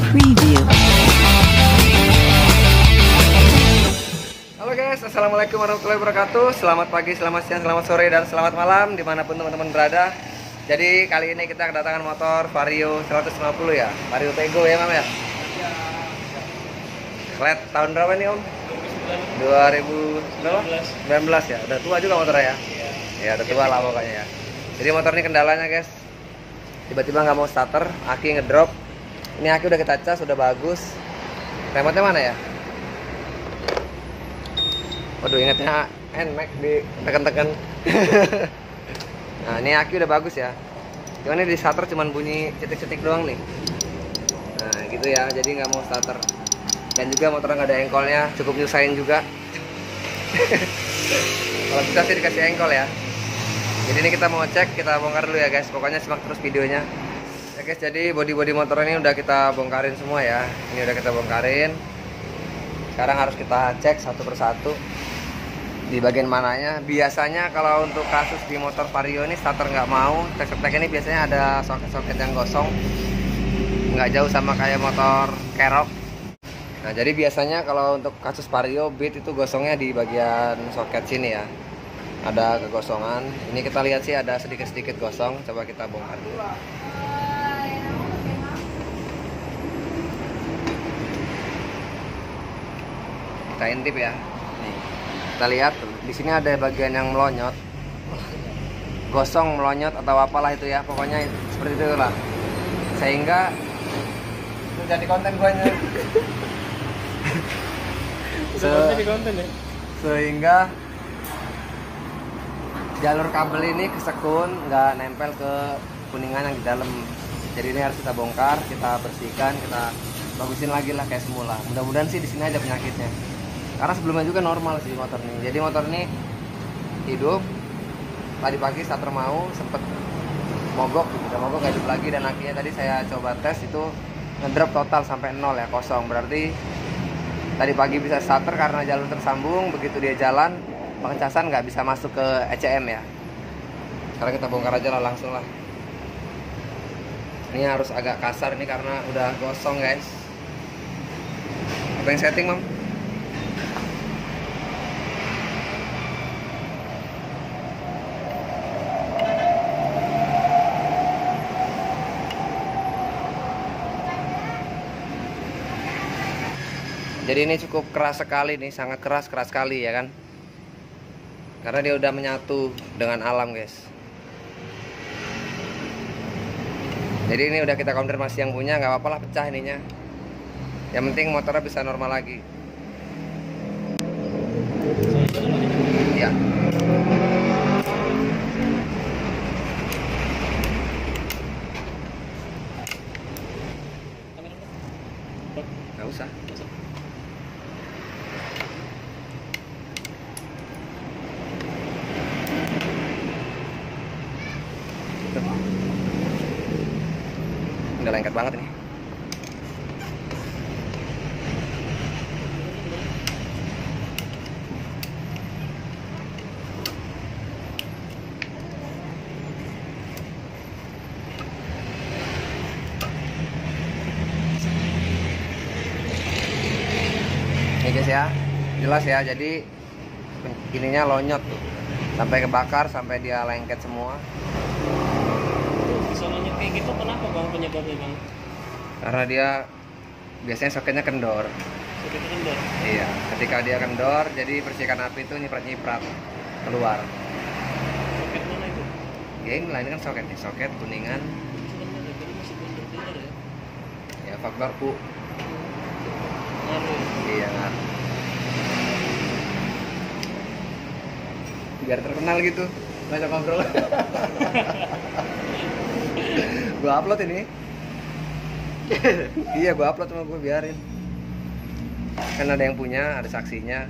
Preview. Halo guys, assalamualaikum warahmatullahi wabarakatuh. Selamat pagi, selamat siang, selamat sore, dan selamat malam dimanapun teman-teman berada. Jadi kali ini kita kedatangan motor Vario 150 ya, Vario Tego ya Mam ya. Flat tahun berapa nih Om? 2019 ya, udah tua juga motornya ya. Ya udah tua lah pokoknya ya. Jadi motor ini kendalanya guys, tiba-tiba nggak mau starter, aki ngedrop. Ini aki udah kita cas, udah bagus. Remote-nya mana ya? Waduh, ingetnya NMAX di tekan-tekan. Nah ini aki udah bagus ya. Cuman ini di starter cuman bunyi cetik-cetik doang nih. Nah gitu ya, jadi nggak mau starter. Dan juga motornya nggak ada engkolnya, cukup nyusahin juga. Kalau bisa sih dikasih engkol ya. Jadi ini kita mau cek, kita bongkar dulu ya guys. Pokoknya simak terus videonya. Ya guys, jadi bodi-bodi motor ini udah kita bongkarin semua ya. Ini udah kita bongkarin. Sekarang harus kita cek satu persatu di bagian mananya. Biasanya kalau untuk kasus di motor Vario ini starter nggak mau, tek ini biasanya ada soket-soket yang gosong, nggak jauh sama kayak motor Kerok. Nah jadi biasanya kalau untuk kasus Vario Beat itu gosongnya di bagian soket sini ya, ada kegosongan. Ini kita lihat sih ada sedikit-sedikit gosong. Coba kita bongkar dulu. Kita intip ya. Nih, kita lihat di sini ada bagian yang melonyot, gosong, melonyot atau apalah itu ya. Pokoknya seperti itu lah. Sehingga itu jadi konten guanya. Sehingga jalur kabel ini kesekun, nggak nempel ke kuningan yang di dalam. Jadi ini harus kita bongkar, kita bersihkan, kita bagusin lagi lah kayak semula. Mudah-mudahan sih di sini aja penyakitnya. Karena sebelumnya juga normal sih motor ini. Jadi motor ini hidup. Tadi pagi starter mau sempet mogok, udah mogok gak hidup lagi, dan akhirnya tadi saya coba tes itu ngedrop total sampai 0 ya, kosong. Berarti tadi pagi bisa starter karena jalur tersambung. Begitu dia jalan, pengecasan nggak bisa masuk ke ECM ya. Sekarang kita bongkar aja lah, langsung lah. Ini harus agak kasar ini karena udah gosong guys. Apa yang setting Mam? Jadi ini cukup keras sekali nih, sangat keras sekali ya kan. Karena dia udah menyatu dengan alam guys. Jadi ini udah kita konfirmasi yang punya, nggak apa-apa lah pecah ininya. Yang penting motornya bisa normal lagi. Ya. Nggak usah. Udah lengket banget ini. Ini guys ya, jelas ya. Jadi ininya lonyot tuh, sampai kebakar, sampai dia lengket semua. Soalnya kayak gitu kenapa bang penyebabnya bang? Karena dia biasanya soketnya kendor. Soketnya kendor? Iya, ketika dia kendor, jadi percikan api itu nyiprat-nyiprat keluar. Soket mana itu? Ya ini lah, ini kan soket nih, soket kuningan. Sebenarnya jadi masih belum kendor ya? Ya faktor pu. Ngaruh. Iya ngaruh. Biar terkenal gitu, banyak ngobrol. Gua upload ini. Iya gua upload, sama gua biarin. Kan ada yang punya, ada saksinya.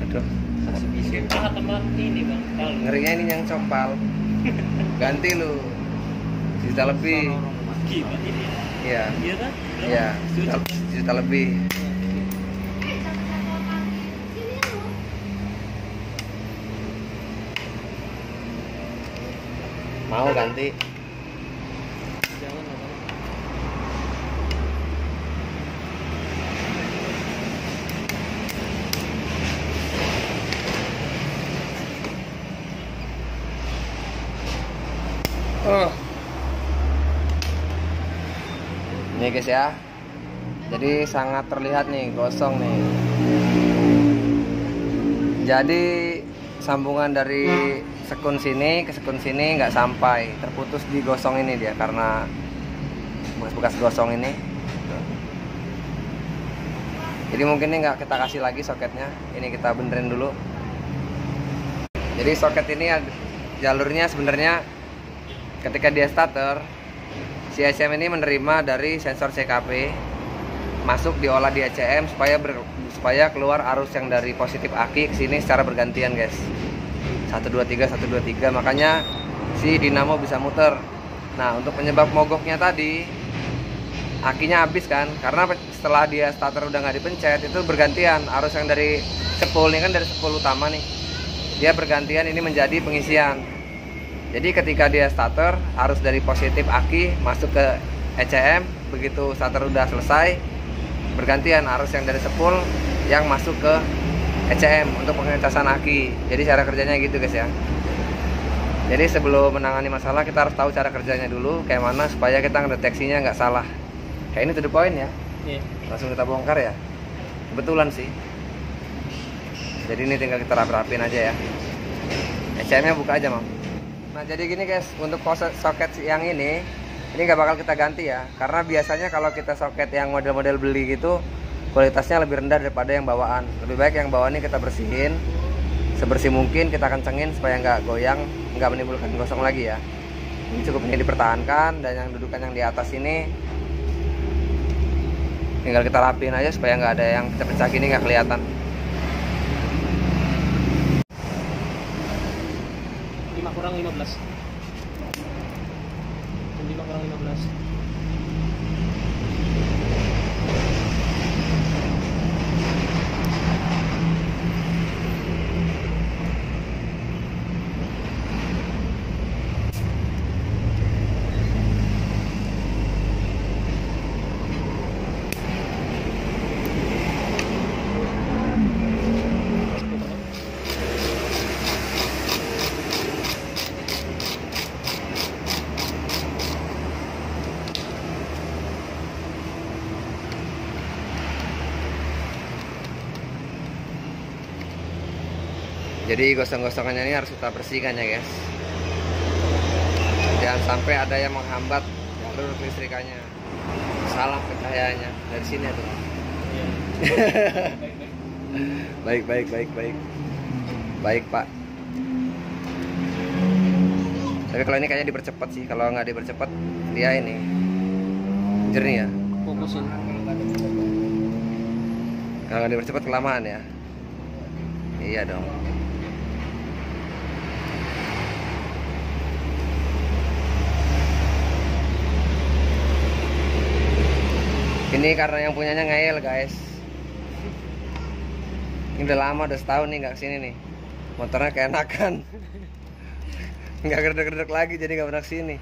Aduh, Saksi bisa. Ah teman ini bang. Kalau ngerinya ini yang cokpal. Ganti lu. Juta lebih. gila ini. Iya. Iya kan? Iya. Juta lebih. Mau ganti? Jangan lah. Ini guys ya. Jadi sangat terlihat nih gosong nih. Jadi sambungan dari sekun sini ke sekun sini nggak sampai, terputus di gosong ini dia karena bekas gosong ini. Jadi mungkin ini nggak kita kasih lagi soketnya, ini kita benerin dulu. Jadi soket ini jalurnya sebenarnya ketika dia starter, si ECM ini menerima dari sensor CKP masuk diolah di ECM supaya keluar arus yang dari positif aki ke sini secara bergantian guys. 123 123, makanya si dinamo bisa muter. Nah, untuk penyebab mogoknya tadi akinya habis kan, karena setelah dia starter udah nggak dipencet itu bergantian arus yang dari sepul ini kan dari sepul utama nih, dia bergantian ini menjadi pengisian. Jadi ketika dia starter arus dari positif aki masuk ke ECM, begitu starter udah selesai bergantian arus yang dari sepul yang masuk ke ECM untuk pengecasan aki. Jadi cara kerjanya gitu guys ya. Jadi sebelum menangani masalah kita harus tahu cara kerjanya dulu kayak mana supaya kita ngedeteksinya nggak salah. Kayak ini to the point ya. Iya. Langsung kita bongkar ya. Kebetulan sih. Jadi ini tinggal kita rapi-rapin aja ya. ECM-nya buka aja, Mam. Nah, jadi gini guys, untuk soket yang ini nggak bakal kita ganti ya. Karena biasanya kalau kita soket yang model-model beli gitu kualitasnya lebih rendah daripada yang bawaan. Lebih baik yang bawaan ini kita bersihin sebersih mungkin, kita kencengin supaya nggak goyang, nggak menimbulkan gosong lagi ya. Ini cukup ini dipertahankan, dan yang dudukan yang di atas ini tinggal kita rapiin aja supaya nggak ada yang pecah-pecah gini, nggak kelihatan. 5 kurang 15. 5 kurang 15. Jadi gosong-gosongannya ini harus kita bersihkan ya guys. Jangan sampai ada yang menghambat jalur listrikannya. Salah cahayanya dari sini tuh. Iya. Baik Pak. Tapi kalau ini kayaknya dipercepat sih. Kalau nggak dipercepat dia ini jernih ya. Fokusin. Kalau nggak dipercepat kelamaan ya. Iya dong. Ini karena yang punyanya ngeyel guys. Ini udah lama, udah setahun nih nggak kesini nih. Motornya keenakan. Nggak gerdek-gerdek lagi, jadi nggak pernah kesini.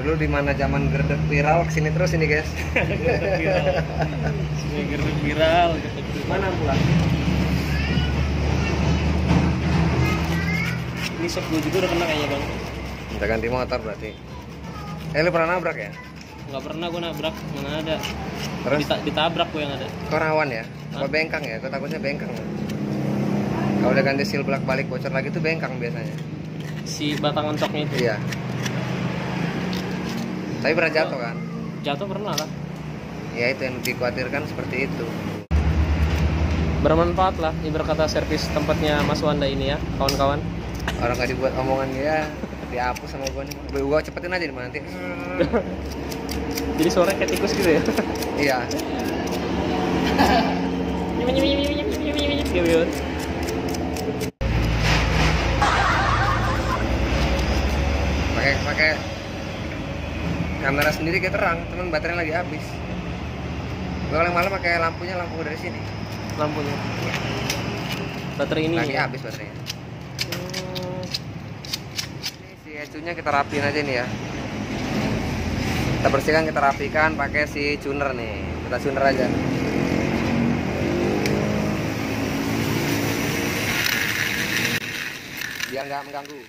Dulu di mana zaman gerdek viral, kesini terus ini guys. Gerdek viral. Gerdek viral. Mana pulang? Ini shock gue juga udah kena kayaknya bang. Udah ganti motor berarti. Lu pernah nabrak ya? Nggak pernah gue nabrak, mana ada. Terus? Ditabrak gue yang ada. Kau rawan ya? Apa bengkang ya? Kau takutnya bengkang. Kalau udah ganti seal balik bocor lagi tuh bengkang biasanya. Si batang ontoknya itu. Iya. Tapi pernah jatuh kan? Jatuh pernah lah. Ya itu yang dikhawatirkan seperti itu. Bermanfaat lah, ibarat kata servis tempatnya Mas Wanda ini ya, kawan-kawan. Orang nggak dibuat omongan dia, dihapus sama gua nih. Gua cepetin aja nih nanti. Jadi suaranya kayak tikus gitu ya. Iya. Pakai kamera sendiri kayak terang, teman baterainya lagi habis. Gua kalau malam pakai lampu dari sini. Lampunya. Baterai ini Lagi ya? habis baterainya. Ini si ecunya kita rapiin aja nih ya. Kita bersihkan, kita rapikan pakai si tuner nih. Kita tuner aja. Biar nggak mengganggu.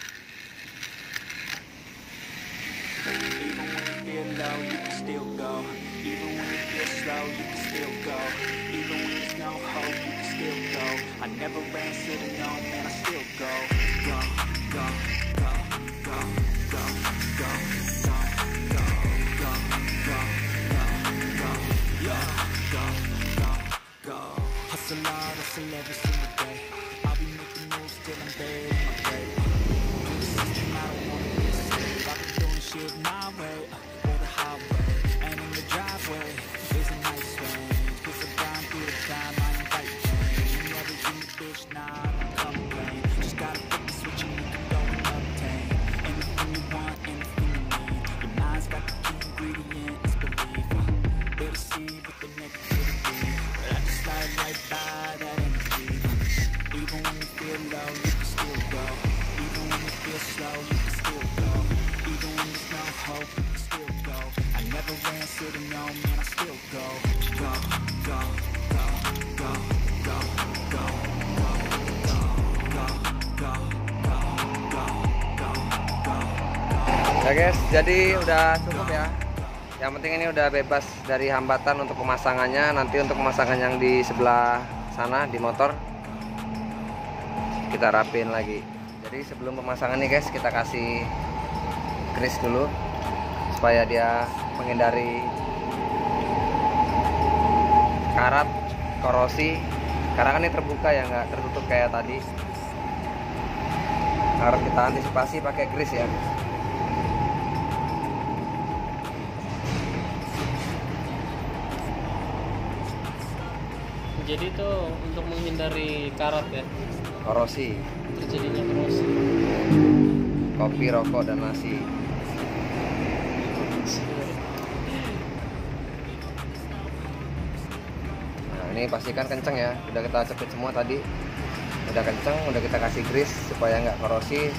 low, you can still go. Even when you feel slow, you can still go. Even when there's no hope, you can still go. I never answer to no, man, I still go. Go, go, go, go, go, go, go, go, go, go, go, yeah, go, go, go. Hustle hard, hustle every single day. I'll be making moves till I'm buried in my grave. Through the system, I don't wanna be a slave. I've been doing shit my way, or the highway. And in the driveway, there's a nice range. 'Cause I'm down through the time, I invite change. And everything the bitch, nah, I don't complain. Just gotta flip the switch and you can go and obtain anything you want, anything you need. Your mind's got the key ingredient, it's belief. They'll deceive with the negativity, but I just slide right by that energy. Even when you feel low, you can still go. Even when you feel slow, you can still go. Even when there's no hope, you can still go. I never answer to no, man, I still go. Go, go, go, go, go, go, go, go, go, go, go, go, go, go. Ya guys, jadi udah cukup ya. Yang penting ini udah bebas dari hambatan untuk pemasangannya. Nanti untuk pemasangan yang di sebelah sana di motor kita rapin lagi. Jadi sebelum pemasangan nih guys, kita kasih grease dulu supaya dia menghindari karat, korosi. Karena kan ini terbuka ya, nggak tertutup kayak tadi. Harus kita antisipasi pakai grease ya. Jadi itu untuk menghindari karat ya, Korosi, terjadinya korosi. kopi, rokok, dan nasi. Nah ini pastikan kenceng ya. Udah kita cepet semua tadi. Udah kenceng, udah kita kasih grease supaya nggak korosi.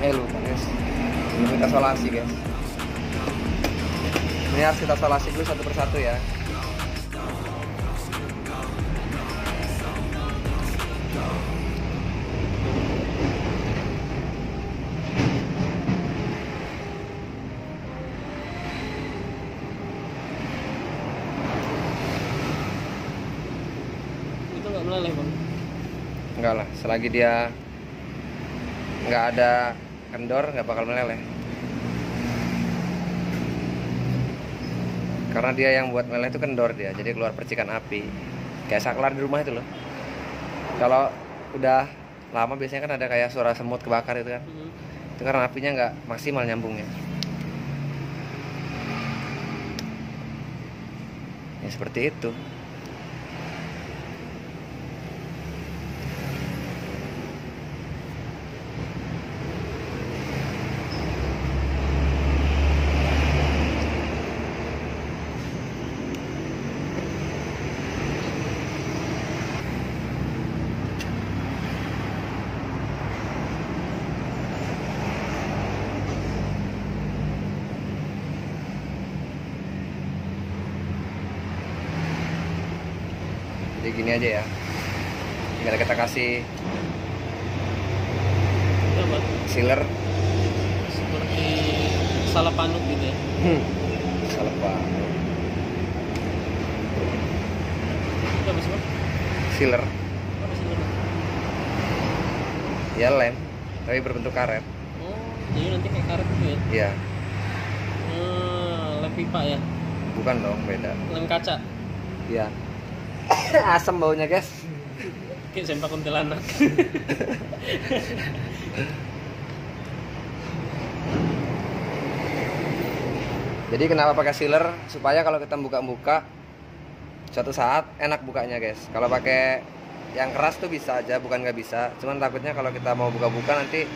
Lupa guys, belum kita solasi guys. Ini harus kita solasi dulu satu persatu ya. Itu nggak meleleh bang? Enggak lah, selagi dia nggak ada kendor nggak bakal meleleh. Karena dia yang buat meleleh itu kendor dia, jadi keluar percikan api. Kayak saklar di rumah itu loh. Kalau udah lama biasanya kan ada kayak suara semut kebakar itu kan. Itu karena apinya nggak maksimal nyambungnya. Ya seperti itu. Jadi gini aja ya, tinggal kita kasih Apa? sealer. Seperti salah panuk gitu ya. Salah pak. Itu apa sih bang? Sealer, Apa sih bang? ya lem, tapi berbentuk karet. Oh, jadi nanti kayak karet gitu ya? Iya, Lem pipa ya? bukan dong, beda. Lem kaca? Iya. Asam baunya guys. Kayak sempak kuntilanak. Jadi kenapa pakai sealer? Supaya kalau kita buka-buka suatu saat enak bukanya guys. Kalau pakai yang keras tuh bisa aja, bukan nggak bisa. Cuman takutnya kalau kita mau buka-buka nanti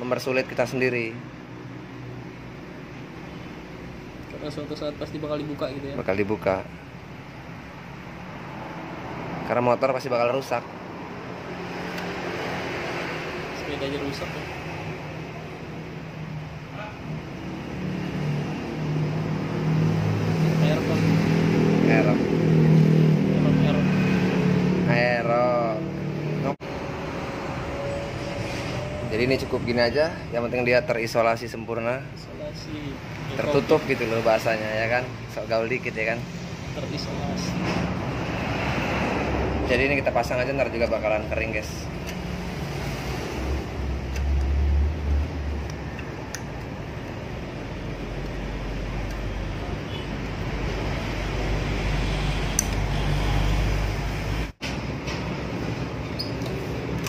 mempersulit kita sendiri. Karena suatu saat pasti bakal dibuka gitu ya. Bakal dibuka. Karena motor pasti bakal rusak. Sepedanya rusak ya. Aero bang. Aero. Aero. Aero. Jadi ini cukup gini aja, yang penting dia terisolasi sempurna, Isolasi. tertutup gitu loh bahasanya ya kan, sok gaul dikit ya kan. Terisolasi. Jadi ini kita pasang aja, ntar juga bakalan kering guys.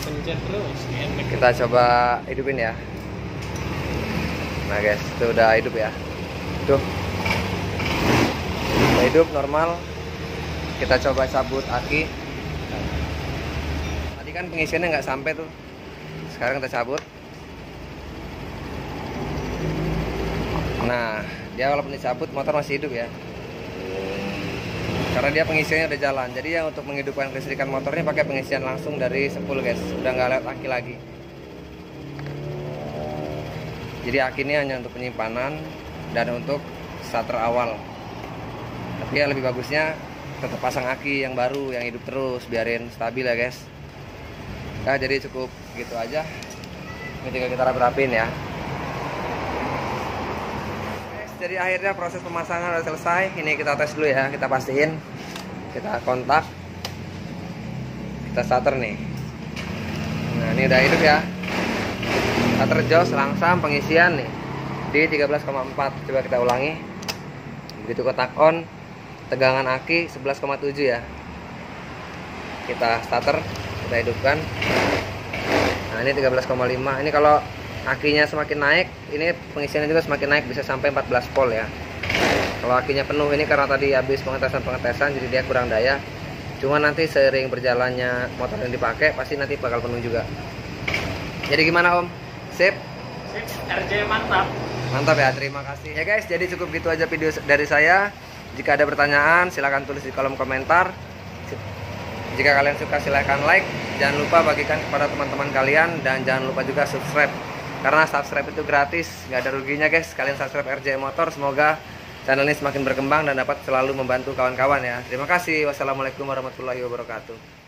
Pencet terus. Enak. Kita coba hidupin ya. Nah guys, itu udah hidup ya. Tuh, udah hidup normal. Kita coba cabut aki. Tadi kan pengisiannya nggak sampai tuh. Sekarang kita cabut. Nah, dia walaupun dicabut motor masih hidup ya. Karena dia pengisiannya udah jalan. Jadi ya untuk menghidupkan kelistrikan motornya pakai pengisian langsung dari spool guys. Udah nggak lewat aki lagi. Jadi aki ini hanya untuk penyimpanan dan untuk starter awal. Tapi ya lebih bagusnya tetap pasang aki yang baru, yang hidup terus, biarin stabil ya guys. Nah jadi cukup gitu aja. Ini tinggal kita rapin ya. Jadi akhirnya proses pemasangan udah selesai. Ini kita tes dulu ya, kita pastiin. Kita kontak. Kita starter nih. Nah ini udah hidup ya. Starter jos langsam pengisian nih di 13,4. Coba kita ulangi. Begitu kotak on, tegangan aki 11,7 ya. Kita starter, kita hidupkan. Nah ini 13,5. Ini kalau akinya semakin naik, ini pengisiannya juga semakin naik, bisa sampai 14 volt ya. Kalau akinya penuh, ini karena tadi habis pengetesan jadi dia kurang daya. Cuma nanti seiring berjalannya motor yang dipakai pasti nanti bakal penuh juga. Jadi gimana Om? Sip? Sip, RJ mantap. Mantap ya, terima kasih ya guys. Jadi cukup gitu aja video dari saya. Jika ada pertanyaan silahkan tulis di kolom komentar. Jika kalian suka silahkan like. Jangan lupa bagikan kepada teman-teman kalian. Dan jangan lupa juga subscribe, karena subscribe itu gratis, nggak ada ruginya guys. Kalian subscribe RJ Motor. Semoga channel ini semakin berkembang dan dapat selalu membantu kawan-kawan ya. Terima kasih. Wassalamualaikum warahmatullahi wabarakatuh.